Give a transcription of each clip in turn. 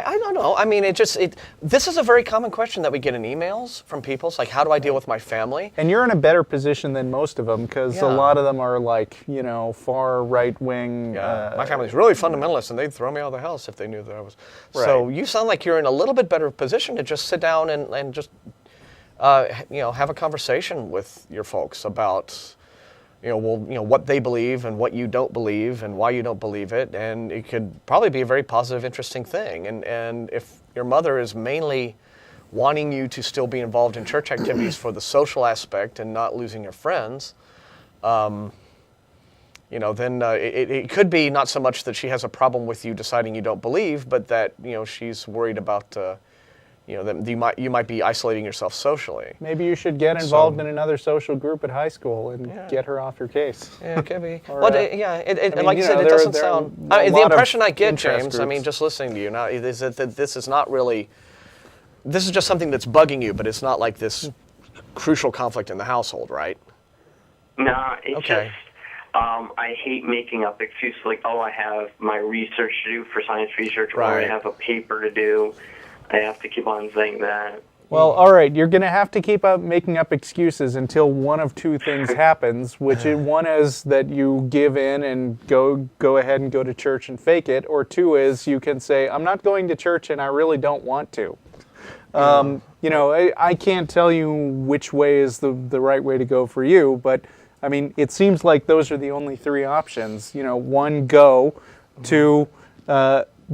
I don't know. I mean, this is a very common question that we get in emails from people. It's like, how do I deal with my family? And you're in a better position than most of them because a lot of them are like, far right-wing. Yeah. My family's really fundamentalist, and they'd throw me out of the house if they knew that I was. Right. So you sound like you're in a little bit better position to just sit down and just, have a conversation with your folks about, what they believe and what you don't believe and why you don't believe it. And it could probably be a very positive, interesting thing. And if your mother is mainly wanting you to still be involved in church activities for the social aspect and not losing your friends, then it could be not so much that she has a problem with you deciding you don't believe, but that, she's worried about, that you might be isolating yourself socially. Maybe you should get involved in another social group at high school and get her off your case. Yeah, it could be. Or, like you said, it doesn't sound... the impression I get, James, groups. just listening to you now, is that this is not really... This is just something that's bugging you, but it's not like this crucial conflict in the household, right? No, it's just... I hate making up excuses like, I have my research to do for science research, or I have a paper to do. I have to keep on saying that. Well, all right, you're going to have to keep making up excuses until one of two things happens, one is that you give in and go ahead and go to church and fake it, or two is you can say, I'm not going to church and I really don't want to. I can't tell you which way is the right way to go for you, but I mean, it seems like those are the only three options. One, go. Two,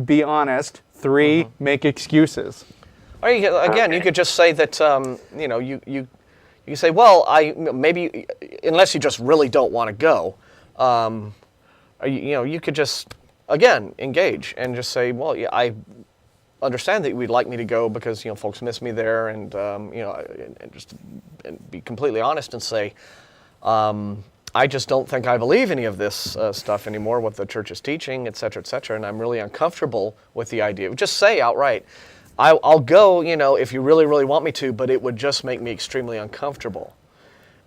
be honest. Three, make excuses. Or you could just say that, you say, well, maybe, unless you just really don't want to go, you could just, again, engage and just say, well, yeah, I understand that you'd like me to go because, folks miss me there, and, and be completely honest and say, I just don't think I believe any of this stuff anymore, what the church is teaching, et cetera, and I'm really uncomfortable with the idea. Just say outright, I'll go, if you really, really want me to, but it would just make me extremely uncomfortable.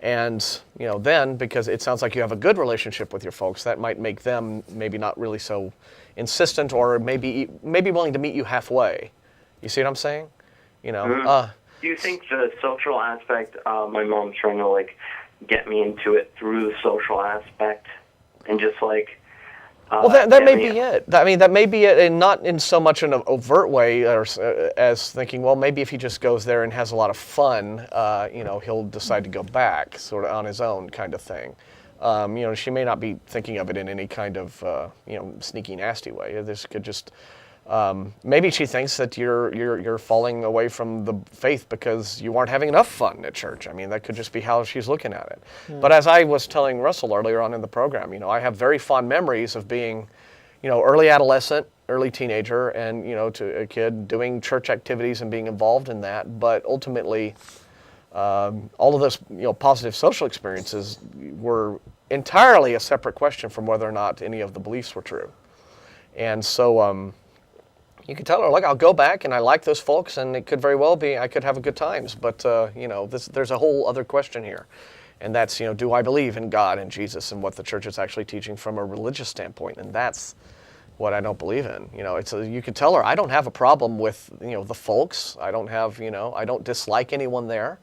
And, then, because it sounds like you have a good relationship with your folks, that might make them maybe not really so insistent, or maybe willing to meet you halfway. You see what I'm saying? Do you think the social aspect, my mom's trying to, get me into it through the social aspect, and just well, that may be it. I mean, that may be it, and not in so much an overt way, as thinking, well, maybe if he just goes there and has a lot of fun, he'll decide to go back, sort of on his own, kind of thing. She may not be thinking of it in any kind of, sneaky, nasty way. This could just, maybe she thinks that you're falling away from the faith because you aren't having enough fun at church. I mean, that could just be how she's looking at it. But as I was telling Russell earlier on in the program, I have very fond memories of being, early adolescent, early teenager, and, to a kid doing church activities and being involved in that. But ultimately, all of those, positive social experiences were entirely a separate question from whether or not any of the beliefs were true. And so, you can tell her, look, I'll go back, and I like those folks, and it could very well be I could have a good times. But, there's a whole other question here. And that's, do I believe in God and Jesus and what the church is actually teaching from a religious standpoint? And that's what I don't believe in. You could tell her, I don't have a problem with, the folks. I don't have, I don't dislike anyone there.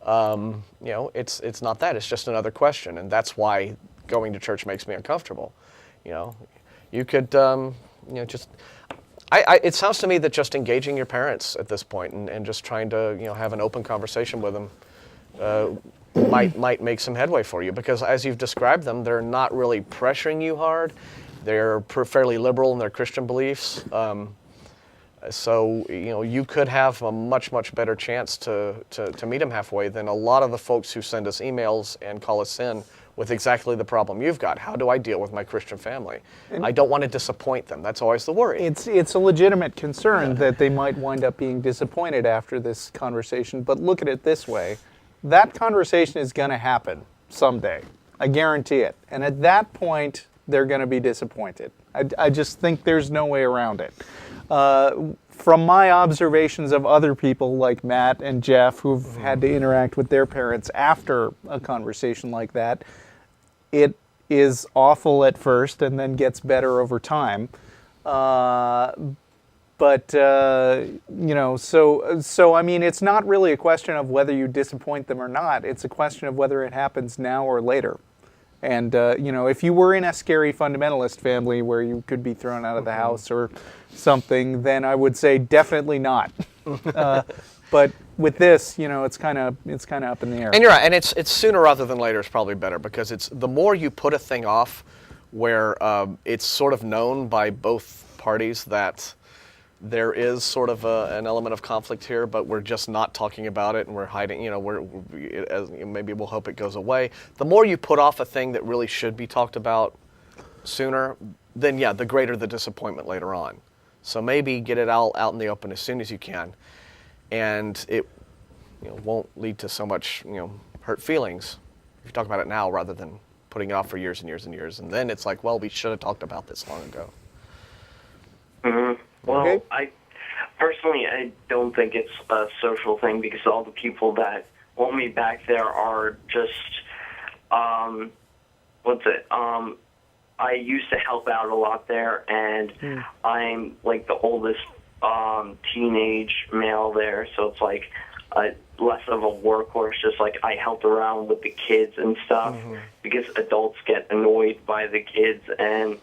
It's not that. It's just another question. And that's why going to church makes me uncomfortable. You could, just... it sounds to me that just engaging your parents at this point and just trying to have an open conversation with them might make some headway for you, because as you've described them, they're not really pressuring you hard. They're fairly liberal in their Christian beliefs, so you could have a much better chance to meet them halfway than a lot of the folks who send us emails and call us in with exactly the problem you've got. How do I deal with my Christian family? I don't want to disappoint them. That's always the worry. It's a legitimate concern that they might wind up being disappointed after this conversation, but look at it this way. That conversation is going to happen someday. I guarantee it. And at that point, they're going to be disappointed. I just think there's no way around it. From my observations of other people like Matt and Jeff who've had to interact with their parents after a conversation like that, it is awful at first and then gets better over time. But so I mean, it's not really a question of whether you disappoint them or not. It's a question of whether it happens now or later. And if you were in a scary fundamentalist family where you could be thrown out of the house or something, then I would say definitely not. But with this, it's kind of up in the air. And you're right, and it's sooner rather than later is probably better, because it's the more you put a thing off, where it's sort of known by both parties that there is sort of an element of conflict here, but we're just not talking about it, and we're hiding. Maybe we'll hope it goes away. The more you put off a thing that really should be talked about sooner, then yeah, the greater the disappointment later on. So maybe get it out in the open as soon as you can, and it won't lead to so much hurt feelings if you talk about it now rather than putting it off for years and years and years, and then it's like, well, we should have talked about this long ago. Mm-hmm. Well, Okay. I don't think it's a social thing, because all the people that want me back there are just, I used to help out a lot there, and I'm like the oldest teenage male there, so it's like less of a workhorse, just like I help around with the kids and stuff, because adults get annoyed by the kids and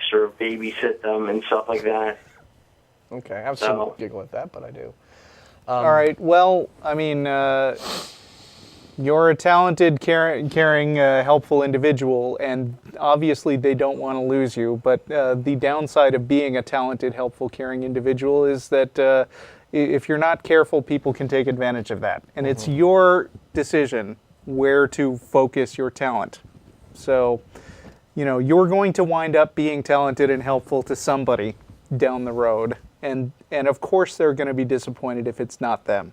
sort of babysit them and stuff like that. Okay, I have some giggle at that, but I do. All right. Well, I mean, you're a talented, caring, helpful individual, and obviously they don't want to lose you. But the downside of being a talented, helpful, caring individual is that if you're not careful, people can take advantage of that. And it's your decision where to focus your talent. So, you're going to wind up being talented and helpful to somebody down the road. And of course they're going to be disappointed if it's not them.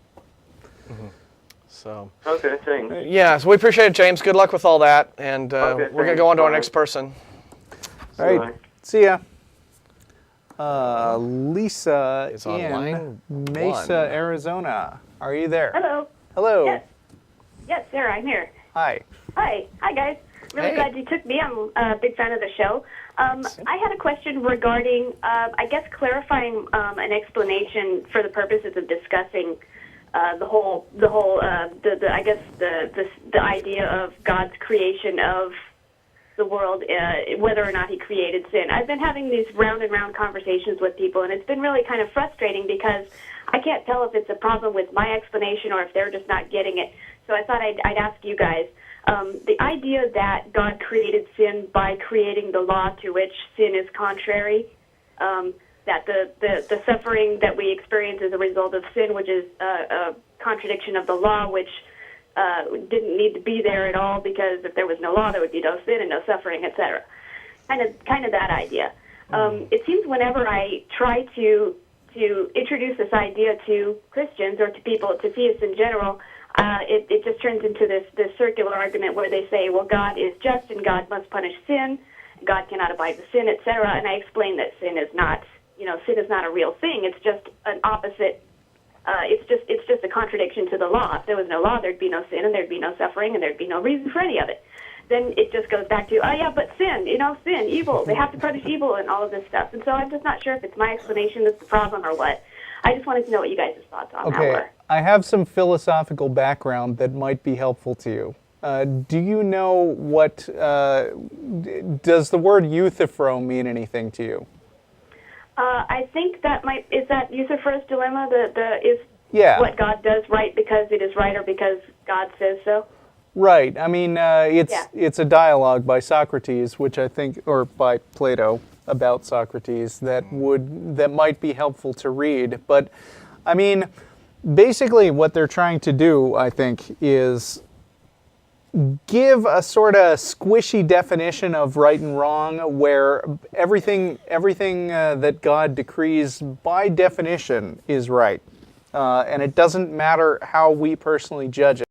So Okay, thanks. yeah, so we appreciate it, James. Good luck with all that, and we're going to go on to our next person. All right. Bye. See ya. Lisa Is on in line Mesa, one. Arizona. Are you there? Hello. Hello. Yes. Yes, Sarah, I'm here. Hi. Hi. Hi, guys. Really Hey. glad you took me. I'm a big fan of the show. I had a question regarding, I guess, clarifying an explanation for the purposes of discussing the idea of God's creation of the world, whether or not He created sin. I've been having these round and round conversations with people, and it's been really kind of frustrating because I can't tell if it's a problem with my explanation or if they're just not getting it. So I thought I'd ask you guys. The idea that God created sin by creating the law to which sin is contrary, that the suffering that we experience as a result of sin, which is a contradiction of the law, which didn't need to be there at all, because if there was no law, there would be no sin and no suffering, etc. Kind of that idea. It seems whenever I try to introduce this idea to Christians or to people, to theists in general, it just turns into this circular argument where they say, well, God is just and God must punish sin, God cannot abide with sin, etc. And I explain that sin is not a real thing. It's just an opposite. It's just a contradiction to the law. If there was no law, there'd be no sin, and there'd be no suffering, and there'd be no reason for any of it. Then it just goes back to, but sin, sin, evil. They have to punish evil and all of this stuff. And so I'm just not sure if it's my explanation that's the problem or what. I just wanted to know what you guys' thoughts on that were. I have some philosophical background that might be helpful to you. Do you know what, does the word euthyphro mean anything to you? I think is that Euthyphro's dilemma, what God does right because it is right or because God says so? Right. I mean, it's a dialogue by Socrates, which I think, or by Plato, about Socrates that might be helpful to read. But I mean, basically what they're trying to do, I think, is give a sort of squishy definition of right and wrong, where everything that God decrees by definition is right, and it doesn't matter how we personally judge it.